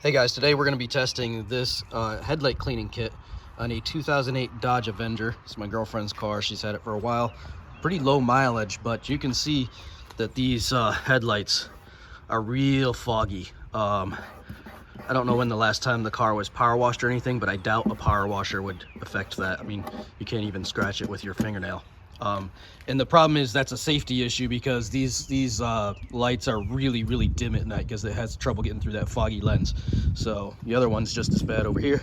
Hey guys, today we're going to be testing this headlight cleaning kit on a 2008 Dodge Avenger. It's my girlfriend's car. She's had it for a while. Pretty low mileage, but you can see that these headlights are real foggy. I don't know when the last time the car was power washed or anything, but I doubt a power washer would affect that. I mean, you can't even scratch it with your fingernail. And the problem is that's a safety issue because these lights are really dim at night because it has trouble getting through that foggy lens. So the other one's just as bad over here.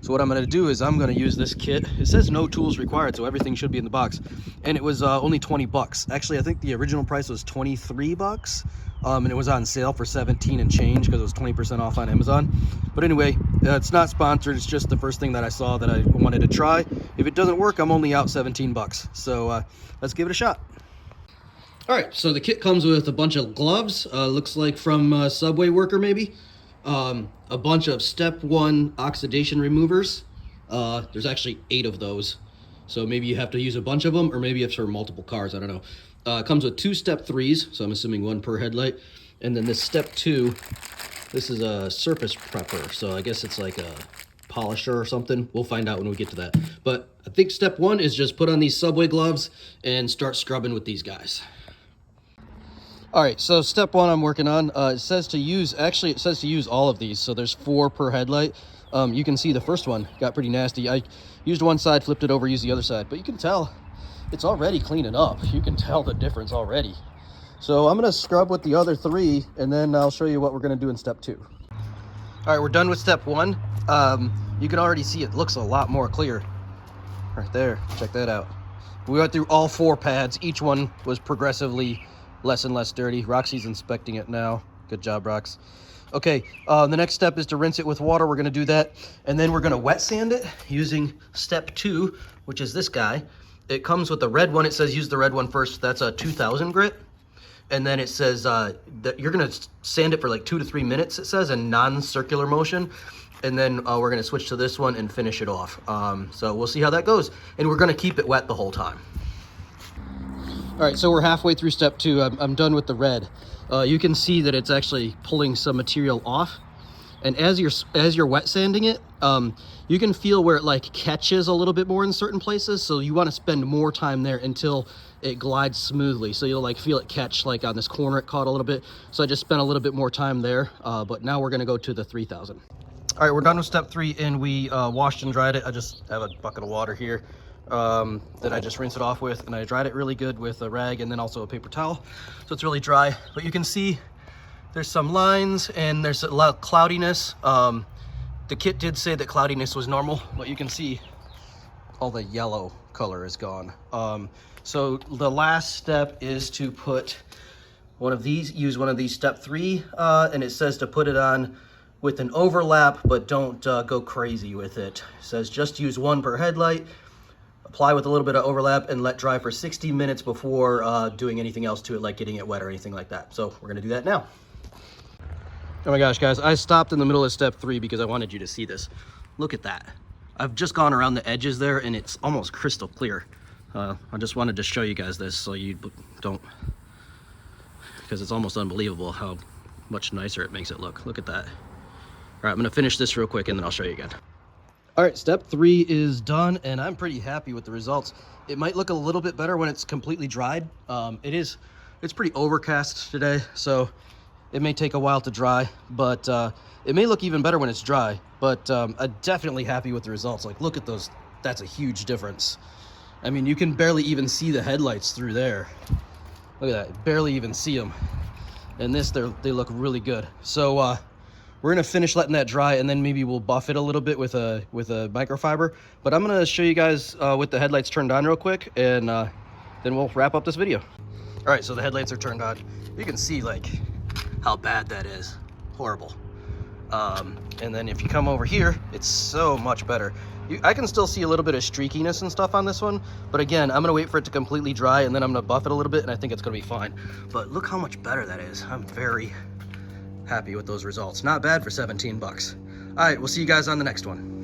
So what I'm going to do is I'm going to use this kit. It says no tools required, so everything should be in the box. And it was only 20 bucks. Actually, I think the original price was 23 bucks. And it was on sale for 17 and change because it was 20% off on Amazon. But anyway, it's not sponsored. It's just the first thing that I saw that I wanted to try. If it doesn't work, I'm only out 17 bucks. So let's give it a shot. All right, so the kit comes with a bunch of gloves. Looks like from Subway worker maybe. A bunch of step 1 oxidation removers. There's actually 8 of those. So maybe you have to use a bunch of them, or maybe it's for multiple cars, I don't know. It comes with 2 step 3s, so I'm assuming 1 per headlight. And then this step 2, this is a surface prepper, so I guess it's like a polisher or something. We'll find out when we get to that. But I think step 1 is just put on these Subway gloves and start scrubbing with these guys. All right, so step 1 I'm working on. It says to use, actually it says to use all of these, so there's 4 per headlight. You can see the first one got pretty nasty. I used one side, flipped it over, used the other side, but you can tell it's already cleaning up. You can tell the difference already. So I'm gonna scrub with the other 3, and then I'll show you what we're gonna do in step 2. All right, we're done with step 1. You can already see it looks a lot more clear. Right there, check that out. We went through all 4 pads. Each one was progressively less and less dirty. Roxy's inspecting it now. Good job, Rox. Okay, the next step is to rinse it with water. We're gonna do that, and then we're gonna wet sand it using step 2, which is this guy. It comes with the red one. It says use the red one first. That's a 2000 grit. And then it says that you're gonna sand it for like 2 to 3 minutes, it says, in non-circular motion. And then we're gonna switch to this one and finish it off. So we'll see how that goes. And we're gonna keep it wet the whole time. All right, so we're halfway through step 2. I'm done with the red. You can see that it's actually pulling some material off. And as you're wet sanding it, you can feel where it like catches a little bit more in certain places. So you want to spend more time there until it glides smoothly. So you'll like feel it catch, like on this corner it caught a little bit. So I just spent a little bit more time there. But now we're gonna go to the 3000. All right, we're done with step 3, and we washed and dried it. I just have a bucket of water here that I just rinse it off with, and I dried it really good with a rag and then also a paper towel. So it's really dry, but you can see there's some lines and there's a lot of cloudiness. The kit did say that cloudiness was normal, but you can see all the yellow color is gone. So the last step is to put one of these, use one of these step 3, and it says to put it on with an overlap, but don't go crazy with it. It says just use 1 per headlight, apply with a little bit of overlap, and let dry for 60 minutes before doing anything else to it, like getting it wet or anything like that. So we're gonna do that now. Oh my gosh, guys, I stopped in the middle of step 3 because I wanted you to see this. Look at that. I've just gone around the edges there and it's almost crystal clear. I just wanted to show you guys this so you don't, because it's almost unbelievable how much nicer it makes it look. Look at that. All right, I'm gonna finish this real quick and then I'll show you again. All right, step 3 is done and I'm pretty happy with the results. It might look a little bit better when it's completely dried. It's pretty overcast today, so it may take a while to dry, but it may look even better when it's dry. But I'm definitely happy with the results. Like, look at those. That's a huge difference. I mean, you can barely even see the headlights through there. Look at that, barely even see them. And this, they look really good. So we're gonna finish letting that dry, and then maybe we'll buff it a little bit with a microfiber. But I'm gonna show you guys with the headlights turned on real quick, and then we'll wrap up this video. All right, so the headlights are turned on. You can see like how bad that is. Horrible. And then if you come over here, it's so much better. I can still see a little bit of streakiness and stuff on this one, but again, I'm gonna wait for it to completely dry and then I'm gonna buff it a little bit, and I think it's gonna be fine. But look how much better that is. I'm very happy with those results. Not bad for 17 bucks. All right, we'll see you guys on the next one.